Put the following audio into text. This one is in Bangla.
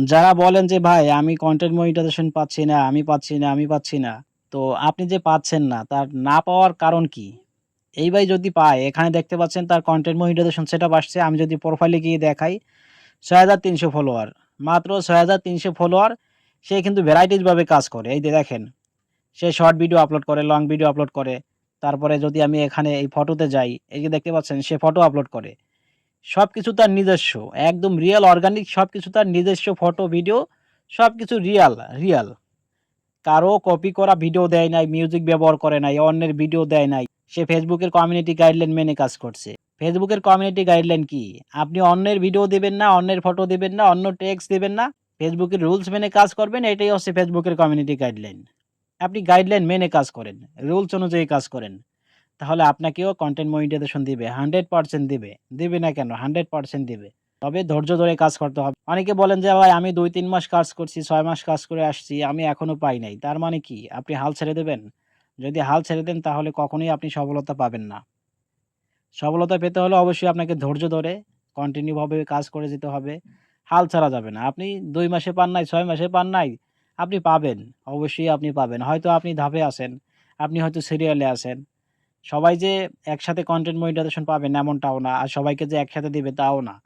যারা বলেন যে ভাই আমি কনটেন্ট মনিটাইজেশন পাচ্ছি না, আমি পাচ্ছি না। তো আপনি যে পাচ্ছেন না তার না পাওয়ার কারণ কি? এই ভাই যদি পায় এখানে দেখতে পাচ্ছেন তার কনটেন্ট মনিটাইজেশন সেটআপ আসছে। আমি যদি প্রোফাইলে গিয়ে দেখাই ৬৩০০ ফলোয়ার। মাত্র ৬৩০০ ফলোয়ার। সে কিন্তু ভ্যারাইটিস ভাবে কাজ করে। এই যে দেখেন, সে শর্ট ভিডিও আপলোড করে, লং ভিডিও আপলোড করে। তারপরে যদি আমি এখানে এই ফটোতে যাই, এই যে দেখতে পাচ্ছেন সে ফটো আপলোড করে। সবকিছু তার নিজস্ব। একদম রিয়াল অর্গানিক সবকিছু তার নিজস্ব ফটো, ভিডিও সবকিছু রিয়াল। কারো কপি করা ভিডিও দেয় নাই, মিউজিক ব্যবহার করে নাই, অন্যের ভিডিও দেয় নাই। সে ফেসবুকের কমিউনিটি গাইডলাইন মেনে কাজ করছে। ফেসবুকের কমিউনিটি গাইডলাইন কি? আপনি অন্যের ভিডিও দিবেন না, অন্যের ফটো দিবেন না, অন্য টেক্সট দিবেন না। ফেসবুকের রুলস মেনে কাজ করবেন, এটাই হচ্ছে ফেসবুকের কমিউনিটি গাইডলাইন। আপনি গাইডলাইন মেনে কাজ করেন, রুলস অনুযায়ী কাজ করেন। তাহলে আপনাকেও কনটেন্ট মনিটাইজেশন দিবে, 100% দিবে। দিবে না কেন? 100% দিবে। তবে ধৈর্য ধরে কাজ করতে হবে। অনেকে বলেন যে, "ভাই আমি ২-৩ মাস কাজ করছি, ৬ মাস কাজ করে আসছি, আমি এখনো পাই নাই।" তার মানে কি? আপনি হাল ছেড়ে দেবেন? যদি হাল ছেড়ে দেন তাহলে কখনোই আপনি সফলতা পাবেন না। সফলতা পেতে হলে অবশ্যই আপনাকে ধৈর্য ধরে কন্টিনিউ ভাবে কাজ করে যেতে হবে। হাল ছাড়া যাবে না। আপনি ২ মাসে পান নাই, ৬ মাসে পান নাই, আপনি পাবেন। অবশ্যই আপনি পাবেন। হয়তো আপনি ধাপে আছেন, আপনি হয়তো সিরিয়ালে আছেন। সবাই যে একসাথে কনটেন্ট মনিটাইজেশন পাবেন এমনটাও না। আর সবাইকে যে একসাথে দিবে তাও না।